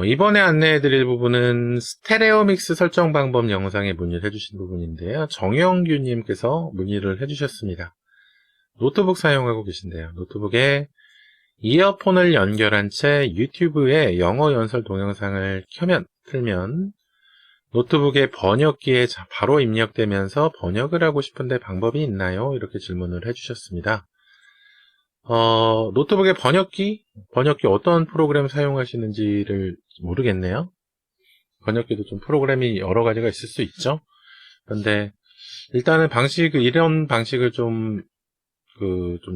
이번에 안내해드릴 부분은 스테레오 믹스 설정 방법 영상에 문의를 해주신 부분인데요. 정영규님께서 문의를 해주셨습니다. 노트북 사용하고 계신데요. 노트북에 이어폰을 연결한 채 유튜브에 영어 연설 동영상을 틀면 노트북의 번역기에 바로 입력되면서 번역을 하고 싶은데 방법이 있나요? 이렇게 질문을 해주셨습니다. 노트북의 번역기 어떤 프로그램 사용하시는지를 모르겠네요. 번역기도 좀 프로그램이 여러 가지가 있을 수 있죠. 그런데 일단은 이런 방식을 좀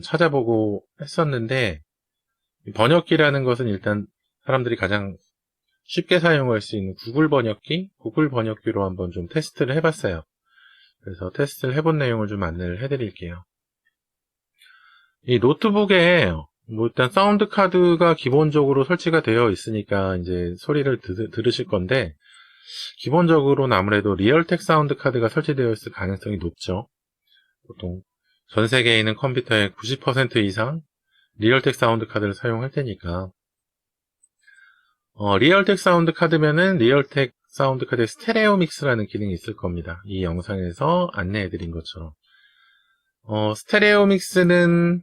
찾아보고 했었는데, 번역기라는 것은 일단 사람들이 가장 쉽게 사용할 수 있는 구글 번역기로 한번 좀 테스트를 해봤어요. 그래서 테스트를 해본 내용을 좀 안내를 해드릴게요. 이 노트북에 일단 사운드 카드가 기본적으로 설치가 되어 있으니까 이제 소리를 들으실 건데, 기본적으로는 아무래도 리얼텍 사운드 카드가 설치되어 있을 가능성이 높죠. 보통 전 세계에 있는 컴퓨터의 90% 이상 리얼텍 사운드 카드를 사용할 테니까, 리얼텍 사운드 카드면은 리얼텍 사운드 카드의 스테레오 믹스라는 기능이 있을 겁니다. 이 영상에서 안내해드린 것처럼. 스테레오 믹스는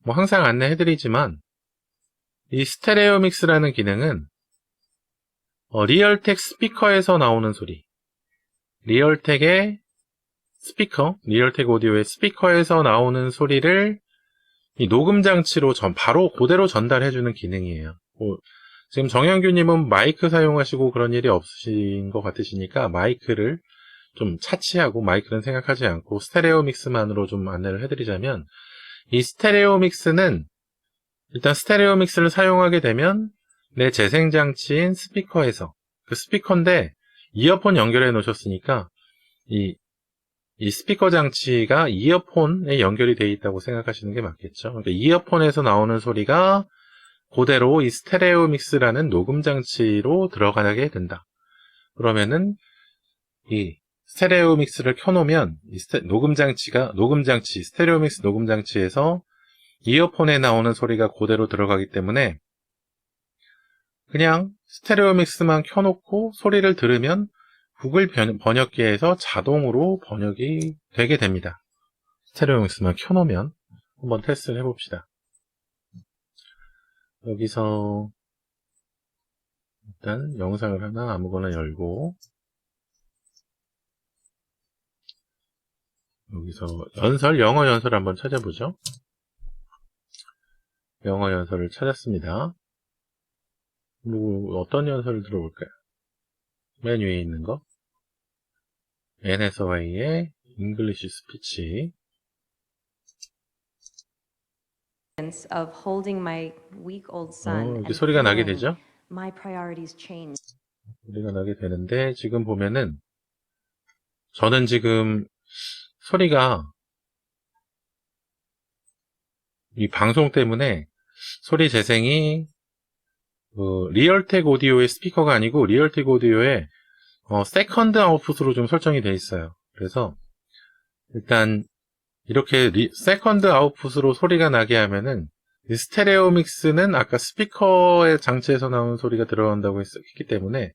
항상 안내해드리지만, 이 스테레오 믹스라는 기능은 리얼텍 스피커에서 나오는 소리, 리얼텍 오디오의 스피커에서 나오는 소리를 이 녹음 장치로 바로 그대로 전달해주는 기능이에요. 지금 정영규님은 마이크 사용하시고 그런 일이 없으신 것 같으시니까 마이크를 좀 차치하고, 마이크는 생각하지 않고 스테레오 믹스만으로 좀 안내를 해드리자면, 이 스테레오 믹스는 일단 스테레오 믹스를 사용하게 되면 내 재생장치인 스피커에서, 그 스피커인데 이어폰 연결해 놓으셨으니까 이 스피커 장치가 이어폰에 연결이 되어 있다고 생각하시는 게 맞겠죠. 그러니까 이어폰에서 나오는 소리가 그대로 이 스테레오 믹스라는 녹음 장치로 들어가게 된다. 그러면은 이 스테레오 믹스를 켜놓으면 이 스테레오 믹스 녹음 장치에서 이어폰에 나오는 소리가 그대로 들어가기 때문에 그냥 스테레오 믹스만 켜놓고 소리를 들으면 구글 번역기에서 자동으로 번역이 되게 됩니다. 스테레오 믹스만 켜놓으면. 한번 테스트를 해봅시다. 여기서 일단 영상을 하나 아무거나 열고, 여기서 영어 연설 한번 찾아보죠. 영어 연설을 찾았습니다. 어떤 연설을 들어볼까요? 맨 위에 있는 거. NSY의 잉글리시 스피치. of holding my week-old son 이렇게 and 소리가 나게 feeling 되죠? my priorities change. 소리가 나게 되는데, 지금 보면은 저는 지금 소리가 이 방송 때문에 소리 재생이 리얼텍 오디오의 스피커가 아니고 리얼텍 오디오의 세컨드 아웃풋으로 좀 설정이 되어 있어요. 그래서 일단 이렇게 세컨드 아웃풋으로 소리가 나게 하면은 이 스테레오 믹스는 아까 스피커의 장치에서 나오는 소리가 들어간다고 했기 때문에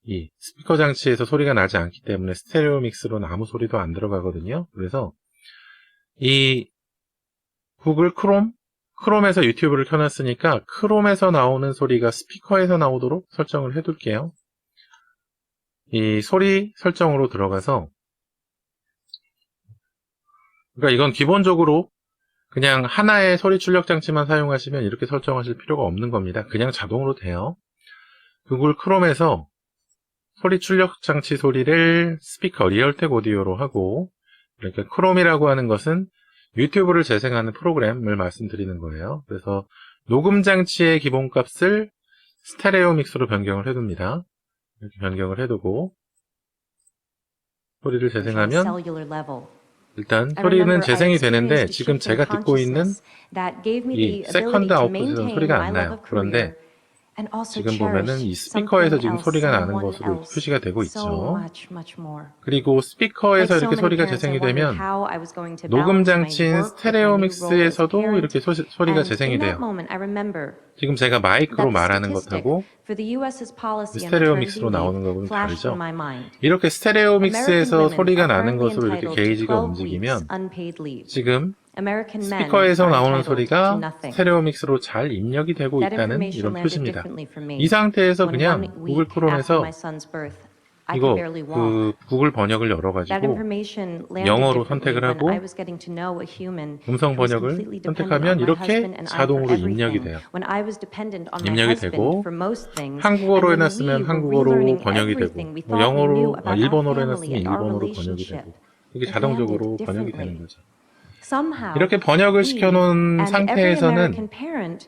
이 스피커 장치에서 소리가 나지 않기 때문에 스테레오 믹스로는 아무 소리도 안 들어가거든요. 그래서 이 구글 크롬에서 유튜브를 켜놨으니까 크롬에서 나오는 소리가 스피커에서 나오도록 설정을 해둘게요. 이 소리 설정으로 들어가서, 그러니까 이건 기본적으로 그냥 하나의 소리 출력 장치만 사용하시면 이렇게 설정하실 필요가 없는 겁니다. 그냥 자동으로 돼요. 구글 크롬에서 소리 출력 장치 소리를 스피커 리얼텍 오디오로 하고, 그러니까 크롬이라고 하는 것은 유튜브를 재생하는 프로그램을 말씀드리는 거예요. 그래서 녹음 장치의 기본값을 스테레오 믹스로 변경을 해둡니다. 이렇게 변경을 해두고 소리를 재생하면 일단 소리는 재생이 되는데 지금 제가 듣고 있는 이 세컨드 아웃풋에서는 소리가 안 나요. 그런데 And also 지금 보면은 이 cherish 스피커에서 something 지금 else, 소리가 나는 someone 것으로 이렇게 else 표시가 되고 so 있죠. much more. 그리고 Like 스피커에서 so 이렇게 many 소리가 parents, I 재생이 wondered 되면 how I was going to 녹음 balance my 장치인 work with my new role as 스테레오믹스에서도 parent. 이렇게 소리가 And 재생이 in that 돼요. moment, I remember 지금 제가 마이크로 that the 말하는 statistic 것하고 for the U.S.'s policy on maternity 스테레오믹스로 나오는 leave 거는 flashed in 다르죠. my mind. 이렇게 American 스테레오믹스에서 women 소리가 are 나는 currently 것으로 이렇게 entitled to 게이지가 12 weeks 움직이면 unpaid leave. 지금 American men 스피커에서 are 나오는 entitled to 소리가 nothing. 스테레오믹스로 잘 입력이 되고 That 있다는 information 이런 landed 표시입니다. differently for me. 이 상태에서 When 그냥 1 구글 week after 크롬에서 my son's birth, I could 이거 barely walk. 구글 번역을 That 열어가지고 information landed 영어로 differently 선택을 when 하고 I was getting to know a human 음성 who was 번역을 completely dependent 선택하면 on my 이렇게 husband and I for 자동으로 입력이 everything. 돼요. When I was dependent on my 입력이 husband 되고 for most things. 한국어로 And when 해놨으면 we were 한국어로 relearning 번역이 되고 everything we 뭐 thought we knew 영어로 about our 일본어로 family 해놨으면 and our 일본어로 번역이 relationship. 되고 이게 It 자동적으로 landed 번역이 되는 differently. 거죠. Somehow, 이렇게 번역을 we 시켜놓은 and every 상태에서는 American parent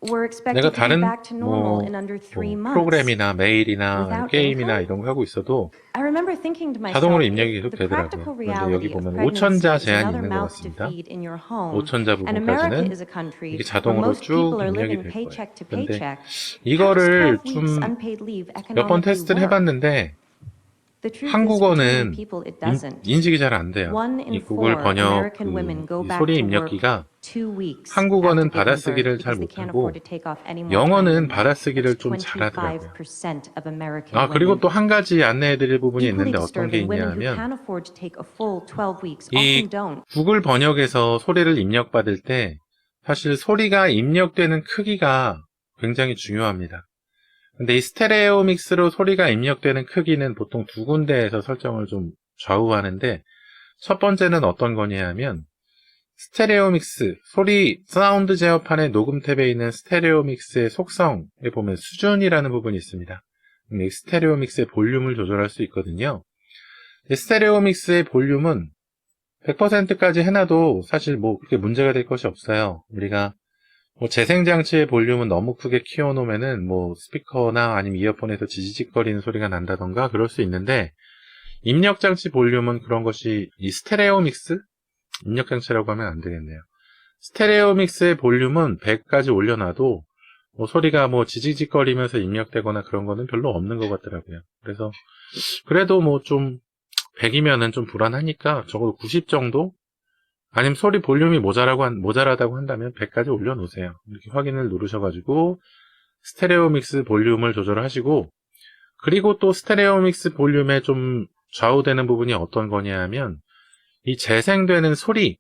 were 내가 expected to be 다른 back to normal in under 3 months. 프로그램이나 메일이나 without 게임이나 income? 이런 거 하고 있어도 I remember thinking to 자동으로 myself, 입력이 if 계속 the practical 되더라고요. 그런데 여기 reality of 보면 pregnancy 5천자 is 제한이 another 있는 것 mouth to 같습니다. feed in your home, 5천자 and America 부분까지는 is a country 이게 where 자동으로 most 쭉 people are 입력이 living 될 거예요. paycheck to 근데 paycheck, how does 이거를 12 weeks 좀 unpaid leave 몇 번 economically 테스트를 work? 해봤는데 The truth is, for too many 한국어는 people, it doesn't. 인식이 잘 안 돼요. 1 이 in 구글 4 번역 American women go 이 back 소리 to work 입력기가 2 weeks 한국어는 after giving birth 받아쓰기를 잘 because they can't 못하고 afford to take off any more time 영어는 than that. 받아쓰기를 That's 좀 잘하더라고요. 25% of American 아, 그리고 women. 또 한 가지 안내해드릴 부분이 Equally 있는데 어떤 게 disturbing, women who 있냐 can 하면 afford to take a full 12 weeks 이 often don't. 구글 번역에서 소리를 입력받을 때 사실 소리가 입력되는 크기가 굉장히 중요합니다. 근데 이 스테레오 믹스로 소리가 입력되는 크기는 보통 두 군데에서 설정을 좀 좌우하는데 첫 번째는 어떤 거냐 하면 스테레오 믹스, 소리 사운드 제어판의 녹음 탭에 있는 스테레오 믹스의 속성에 보면 수준이라는 부분이 있습니다. 이 스테레오 믹스의 볼륨을 조절할 수 있거든요. 이 스테레오 믹스의 볼륨은 100%까지 해놔도 사실 뭐 그렇게 문제가 될 것이 없어요. 우리가 뭐 재생장치의 볼륨은 너무 크게 키워놓으면은 뭐 스피커나 아니면 이어폰에서 지지직거리는 소리가 난다던가 그럴 수 있는데 입력장치 볼륨은 그런 것이 이 스테레오 믹스? 입력장치라고 하면 안 되겠네요. 스테레오 믹스의 볼륨은 100까지 올려놔도 뭐 소리가 뭐 지지직거리면서 입력되거나 그런 거는 별로 없는 것 같더라고요. 그래서 그래도 뭐 좀 100이면은 좀 불안하니까 적어도 90 정도? 아니면 소리 볼륨이 모자라다고 한다면 100까지 올려놓으세요. 이렇게 확인을 누르셔가지고 스테레오 믹스 볼륨을 조절하시고 그리고 또 스테레오 믹스 볼륨에 좀 좌우되는 부분이 어떤 거냐 하면 이 재생되는 소리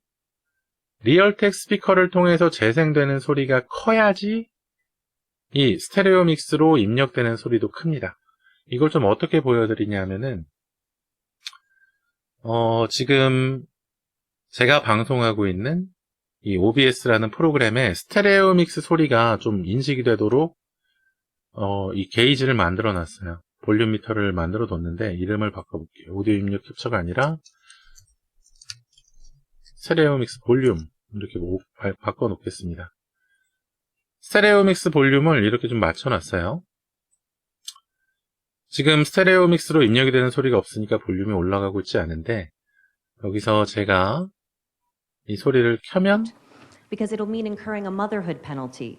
리얼텍 스피커를 통해서 재생되는 소리가 커야지 이 스테레오 믹스로 입력되는 소리도 큽니다. 이걸 좀 어떻게 보여드리냐면은 지금 제가 방송하고 있는 이 OBS라는 프로그램에 스테레오 믹스 소리가 좀 인식이 되도록 이 게이지를 만들어 놨어요. 볼륨 미터를 만들어 뒀는데 이름을 바꿔볼게요. 오디오 입력 캡처가 아니라 스테레오 믹스 볼륨 이렇게 바꿔 놓겠습니다. 스테레오 믹스 볼륨을 이렇게 좀 맞춰 놨어요. 지금 스테레오 믹스로 입력이 되는 소리가 없으니까 볼륨이 올라가고 있지 않은데 여기서 제가 이 소리를 켜면 Because it'll mean incurring a motherhood penalty.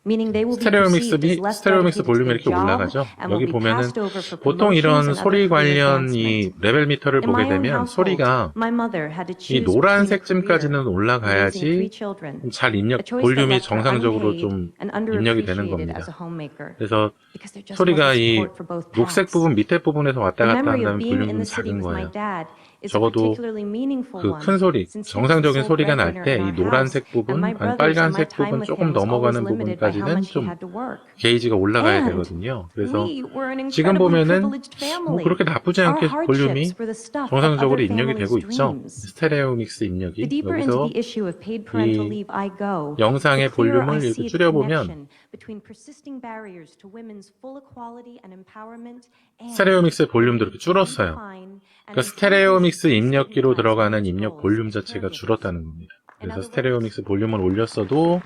Meaning they will be 스테레오 perceived as less 믹스 dedicated to 볼륨이 their 이렇게 job 올라가죠. and will 여기 be 보면은 passed over for 보통 promotions 이런 and other 소리 career 관련 이 advancement. 레벨 미터를 In 보게 my own 되면 household, 소리가 my mother had to 이 choose between a 노란색쯤까지는 career and raising 3 올라가야지 children. 잘 A 입력 choice that 볼륨이 left her 정상적으로 unpaid 좀 and 입력이 되는 underappreciated as 겁니다. a homemaker. 그래서 Because there just 소리가 wasn't 이 support for both 녹색 paths. 부분 밑에 부분에서 왔다 The 갔다 memory 한다면 of being 볼륨이 in 좀 the city 작은 with my 거예요. dad is a 적어도 particularly meaningful 그 one. 큰 소리, Since he was the 정상적인 sole 소리가 날 breadwinner 때 in 이 our house, 노란색 and 부분, my 반 brothers and my 빨간색 time 부분 with 조금 him was always 넘어가는 limited by how 부분까지는 much he 좀 had to work. 게이지가 올라가야 And 되거든요. 그래서 we were an 지금 incredibly 보면은 privileged 뭐 family. 그렇게 나쁘지 Our 않게 볼륨이 hardships were the stuff of 정상적으로 other 입력이 families' 되고 있죠. dreams. 스테레오 믹스 The 입력이 deeper into 여기서 the issue of paid parental 이 leave I go, the 영상의 clearer I 볼륨을 이렇게 see the 줄여보면 connection between persisting barriers to women's full equality and empowerment and 스테레오 믹스의 the 볼륨도 need 이렇게 to 줄었어요. redefine and 그러니까 스테레오 improve 믹스 입력기로 stigmatized 들어가는 women's 입력 roles 볼륨 as 자체가 caregivers. 줄었다는 겁니다. In 그래서 other 스테레오 words, 믹스 볼륨을 올렸어도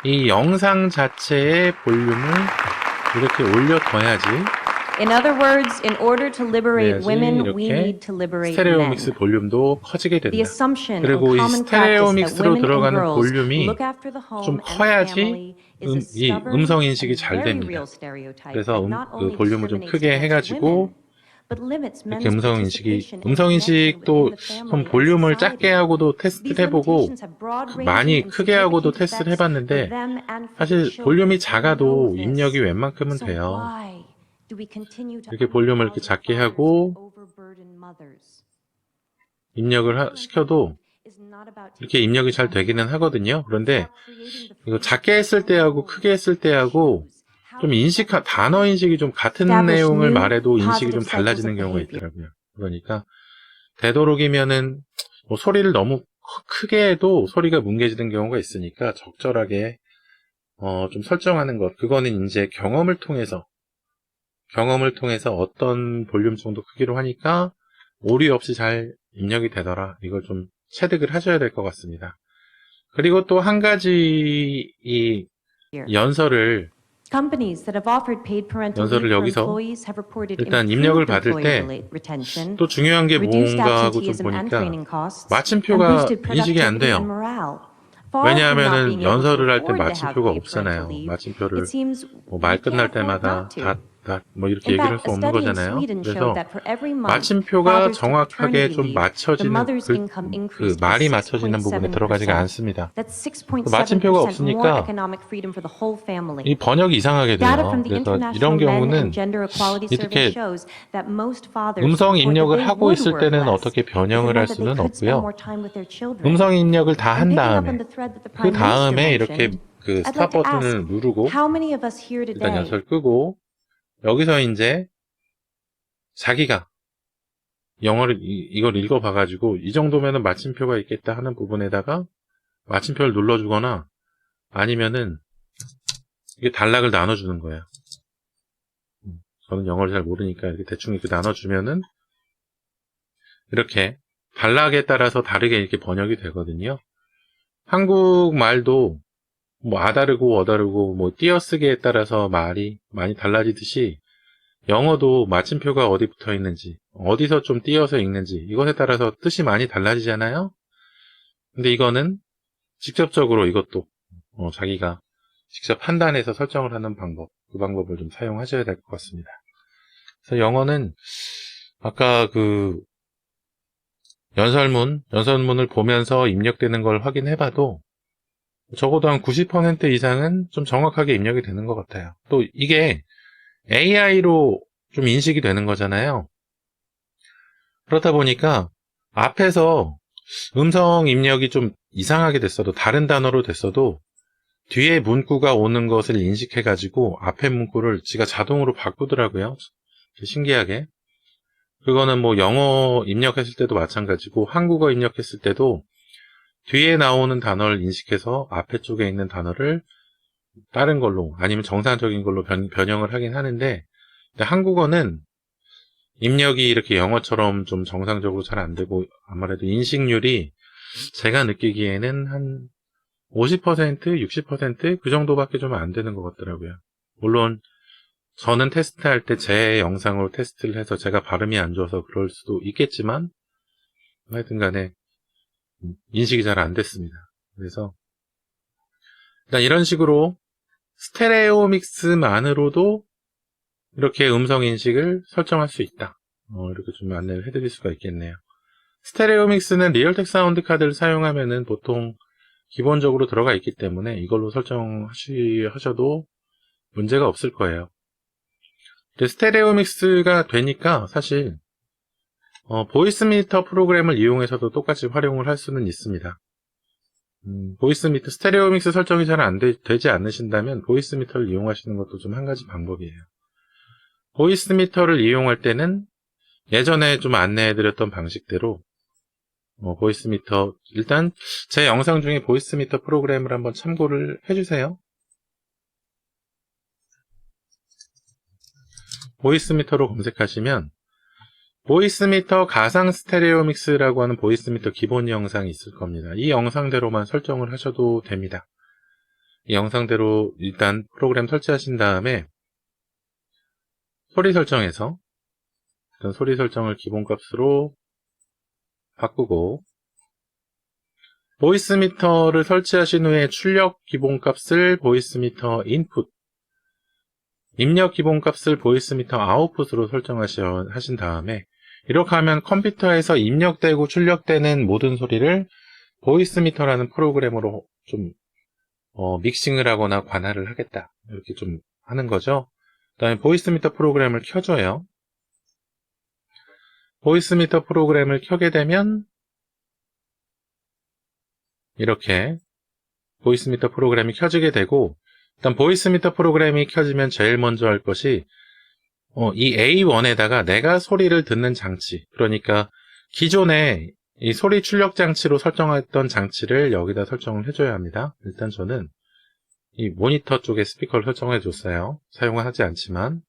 이 영상 자체의 볼륨을 이렇게 올려둬야지 in other words, in order to liberate 그래야지 women, we 이렇게 need to liberate 스테레오 men. 믹스 볼륨도 커지게 The 된다. assumption and 그리고 이 common 스테레오 practice that 믹스로 women and 들어가는 girls who 볼륨이 look after the 좀 home and the 커야지 family 이 음성 인식이 잘 됩니다. 그래서 그 볼륨을 좀 크게 해가지고 이렇게 음성 인식도 좀 볼륨을 작게 하고도 테스트를 해보고 많이 크게 하고도 테스트를 해봤는데 사실 볼륨이 작아도 입력이 웬만큼은 돼요. 이렇게 볼륨을 이렇게 작게 하고 입력을 시켜도 이렇게 입력이 잘 되기는 하거든요. 그런데 이거 작게 했을 때하고 크게 했을 때하고 좀 단어 인식이 좀 같은 내용을 말해도 인식이 좀 달라지는 경우가 있더라고요. 그러니까 되도록이면은 뭐 소리를 너무 크게 해도 소리가 뭉개지는 경우가 있으니까 적절하게 좀 설정하는 것. 그거는 이제 경험을 통해서 어떤 볼륨 정도 크기로 하니까 오류 없이 잘 입력이 되더라. 이걸 좀 체득을 하셔야 될 것 같습니다. 그리고 또 한 가지 이 연설을 여기서 일단 입력을 받을 때 또 중요한 게 뭔가 하고 좀 보니까 마침표가 인식이 안 돼요. 왜냐하면은 연설을 할 때 마침표가 없잖아요. 마침표를 뭐 말 끝날 때마다 뭐 이렇게 얘기를 할 수 없는 거잖아요. 그래서 마침표가 정확하게 좀 맞춰지는 그 말이 맞춰지는 부분에 들어가지가 않습니다. 마침표가 없으니까 이 번역이 이상하게 돼요. 그래서 이런 경우는 이렇게 음성 입력을 하고 있을 때는 어떻게 변형을 할 수는 없고요. 음성 입력을 다 한 다음에 그 다음에 이렇게 그 스탑 버튼을 누르고 일단 연설 끄고 여기서 이제 자기가 영어를 이걸 읽어봐가지고 이 정도면은 마침표가 있겠다 하는 부분에다가 마침표를 눌러주거나 아니면은 이게 단락을 나눠주는 거예요. 저는 영어를 잘 모르니까 이렇게 대충 이렇게 나눠주면은 이렇게 단락에 따라서 다르게 이렇게 번역이 되거든요. 한국말도 뭐 아다르고 어다르고 뭐 띄어쓰기에 따라서 말이 많이 달라지듯이 영어도 마침표가 어디 붙어 있는지 어디서 좀 띄어서 읽는지 이것에 따라서 뜻이 많이 달라지잖아요. 근데 이거는 직접적으로 이것도 자기가 직접 판단해서 설정을 하는 방법, 그 방법을 좀 사용하셔야 될 것 같습니다. 그래서 영어는 아까 그 연설문을 보면서 입력되는 걸 확인해봐도 적어도 한 90% 이상은 좀 정확하게 입력이 되는 것 같아요. 또 이게 AI로 좀 인식이 되는 거잖아요. 그렇다 보니까 앞에서 음성 입력이 좀 이상하게 됐어도 다른 단어로 됐어도 뒤에 문구가 오는 것을 인식해가지고 앞에 문구를 지가 자동으로 바꾸더라고요. 신기하게. 그거는 뭐 영어 입력했을 때도 마찬가지고 한국어 입력했을 때도 뒤에 나오는 단어를 인식해서 앞에 쪽에 있는 단어를 다른 걸로 아니면 정상적인 걸로 변형을 하긴 하는데 한국어는 입력이 이렇게 영어처럼 좀 정상적으로 잘 안 되고 아무래도 인식률이 제가 느끼기에는 한 50%, 60%그 정도밖에 좀 안 되는 것 같더라고요. 물론 저는 테스트할 때 제 영상으로 테스트를 해서 제가 발음이 안 좋아서 그럴 수도 있겠지만 하여튼 간에 인식이 잘 안 됐습니다. 그래서 일단 이런 식으로 스테레오 믹스만으로도 이렇게 음성 인식을 설정할 수 있다. 이렇게 좀 안내를 해드릴 수가 있겠네요. 스테레오 믹스는 리얼텍 사운드 카드를 사용하면은 보통 기본적으로 들어가 있기 때문에 이걸로 설정하셔도 문제가 없을 거예요. 스테레오 믹스가 되니까 사실 보이스 미터 프로그램을 이용해서도 똑같이 활용을 할 수는 있습니다. 보이스 미터, 스테레오 믹스 설정이 잘 되지 않으신다면 보이스 미터를 이용하시는 것도 좀 한 가지 방법이에요. 보이스 미터를 이용할 때는 예전에 좀 안내해드렸던 방식대로 보이스 미터, 일단 제 영상 중에 보이스 미터 프로그램을 한번 참고를 해주세요. 보이스 미터로 검색하시면 보이스 미터 가상 스테레오 믹스라고 하는 보이스 미터 기본 영상이 있을 겁니다. 이 영상대로만 설정을 하셔도 됩니다. 이 영상대로 일단 프로그램 설치하신 다음에 소리 설정에서 일단 소리 설정을 기본값으로 바꾸고 보이스미터를 설치하신 후에 출력 기본값을 보이스미터 인풋, 입력 기본값을 보이스미터 아웃풋으로 설정하신 다음에 이렇게 하면 컴퓨터에서 입력되고 출력되는 모든 소리를 보이스미터라는 프로그램으로 좀 믹싱을 하거나 관할을 하겠다. 이렇게 좀 하는 거죠. 그 다음에 보이스미터 프로그램을 켜줘요. 보이스미터 프로그램을 켜게 되면 이렇게 보이스미터 프로그램이 켜지게 되고, 일단 보이스미터 프로그램이 켜지면 제일 먼저 할 것이 이 A1에다가 내가 소리를 듣는 장치, 그러니까 기존에 이 소리 출력 장치로 설정했던 장치를 여기다 설정을 해줘야 합니다. 일단 저는 이 모니터 쪽에 스피커를 설정해 줬어요. 사용은 하지 않지만.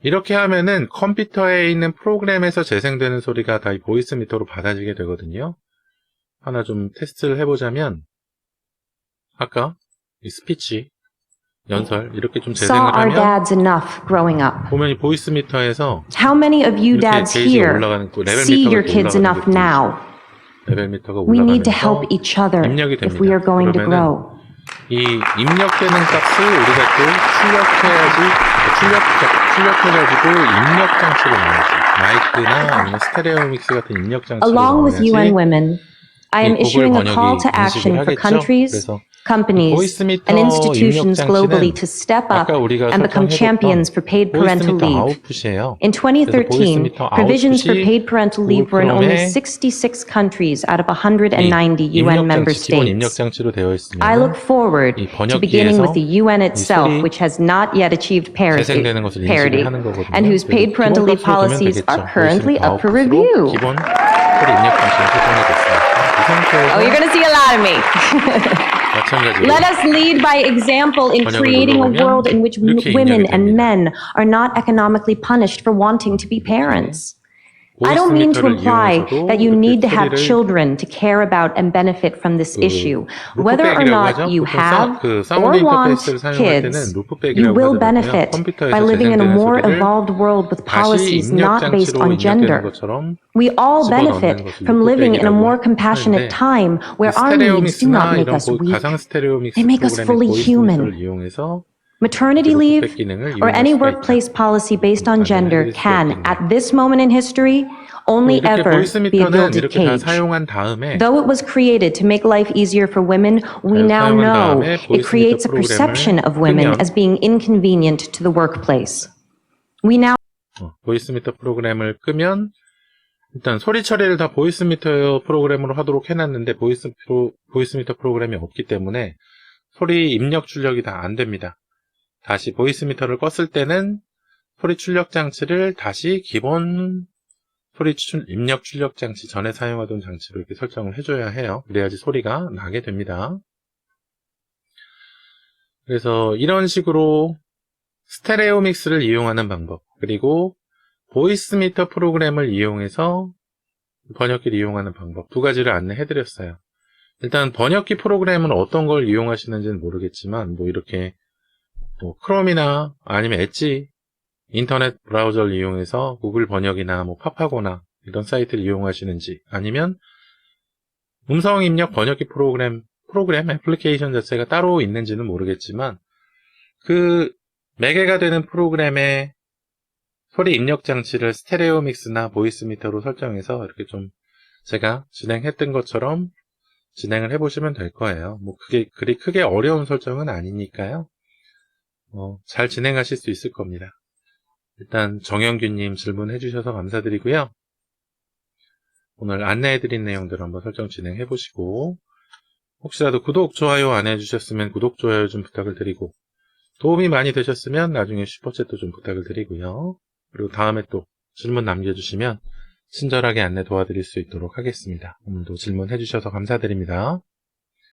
이렇게 하면은 컴퓨터에 있는 프로그램에서 재생되는 소리가 다 이 보이스미터로 받아지게 되거든요. 하나 좀 테스트를 해보자면, 아까 이 스피치, 연설 이렇게 좀 Saw 재생을 our 하면 dads enough growing up. 보면 이 보이스미터에서 How many of you 이렇게 dads 게이지가 here 올라가는 거, 레벨 see 미터가 your 이렇게 kids 올라가는 enough 게 보이죠. now? 레벨 미터가 We need to 올라가면서 help each other 입력이 if we 됩니다. are going to 그러면은 grow. 이 입력되는 값을 우리가 또 출력해가지고 입력 장치로 넣어야지. 마이크나 아니면 스테레오 믹스 같은 입력 장치로 Along with UN 넣어야지. Women, I am 이 구글 issuing a call 번역이 to action 인식을 for 하겠죠. countries, 그래서 companies, 보이스미터 and 입력 institutions globally 장치는 to step up 아까 우리가 and become 설정해뒀던 champions for paid parental 보이스미터 leave. 아웃풋이에요. In 2013, 보이스미터 provisions for 아웃풋이 paid parental leave 구글 were in only 크롬에 66 countries out of 190 이 UN 입력 member 장치, 기본 입력 states. 장치로 되어 I look 있으면 forward 이 to beginning with 번역기에서 the UN 이 itself, 소리 which has not yet achieved parity, 재생되는 것을 인식을 하는 거거든요. and whose paid 그래서 parental leave 기본값으로 두면 policies 되겠죠. are currently 보이스미터 up for 아웃풋으로 review. 기본 소리 입력 장치가 설정이 됐습니다. 이 상태에서 Oh, you're going to see a lot of me. 마찬가지로 Let us lead by example in 번역을 creating a 눌러보면 world in which 이렇게 women 입력이 and 됩니다. men are not economically punished for wanting to be parents. I don't mean to 보이스미터를 imply 이용해서도 that you 이렇게 need to have 소리를 children to care about and benefit from this issue. Whether or 루프백이라고 not 하죠. you 보통 have 그 or 사운드 want 인터페이스를 사용할 때는 kids, you 루프백이라고 will 하더라고요. benefit by 컴퓨터에서 living in a 재생되는 more 소리를 evolved world with 다시 policies 입력 not based 장치로 on 입력되는 gender. 것처럼 We all 집어넣는 benefit 것을 from living in a more 루프백이라고 compassionate 하는데 time where our 스테레오 needs do not 믹스나 make 이런 us weak. 가상 스테레오 믹스 They make us 프로그램의 fully 보이스미터를 human. 이용해서 Maternity 루프백 leave 기능을 or 이용할 any 수가 workplace 있다. policy based on gender 안내를 해드릴 수가 can, 있겠네요. at this moment in history, only 이렇게 ever be a 보이스미터는 gilded 이렇게 다 cage. 사용한 다음에 Though it was created to make life easier for women, we 잘 now 사용한 know 다음에 it 보이스미터 creates a perception of women 끄면 as being inconvenient to the workplace. We now 보이스미터 프로그램을 끄면 일단 소리 처리를 다 보이스미터 프로그램으로 하도록 해놨는데 보이스미터 프로그램이 없기 때문에 소리 입력 출력이 다 안 됩니다. 다시 보이스미터를 껐을 때는 소리 출력 장치를 다시 기본 입력 출력 장치 전에 사용하던 장치로 이렇게 설정을 해줘야 해요. 그래야지 소리가 나게 됩니다. 그래서 이런 식으로 스테레오 믹스를 이용하는 방법, 그리고 보이스미터 프로그램을 이용해서 번역기를 이용하는 방법 두 가지를 안내해드렸어요. 일단 번역기 프로그램은 어떤 걸 이용하시는지는 모르겠지만 이렇게 크롬이나 아니면 엣지 인터넷 브라우저를 이용해서 구글 번역이나 팝하거나 이런 사이트를 이용하시는지, 아니면 음성 입력 번역기 프로그램 애플리케이션 자체가 따로 있는지는 모르겠지만 그 매개가 되는 프로그램의 소리 입력 장치를 스테레오 믹스나 보이스미터로 설정해서 이렇게 좀 제가 진행했던 것처럼 진행을 해보시면 될 거예요. 그게 그리 크게 어려운 설정은 아니니까요. 잘 진행하실 수 있을 겁니다. 일단 정영규님 질문해 주셔서 감사드리고요. 오늘 안내해드린 내용들 한번 설정 진행해 보시고, 혹시라도 구독, 좋아요 안 해주셨으면 구독, 좋아요 좀 부탁을 드리고, 도움이 많이 되셨으면 나중에 슈퍼챗도 좀 부탁을 드리고요. 그리고 다음에 또 질문 남겨주시면 친절하게 안내 도와드릴 수 있도록 하겠습니다. 오늘도 질문해 주셔서 감사드립니다.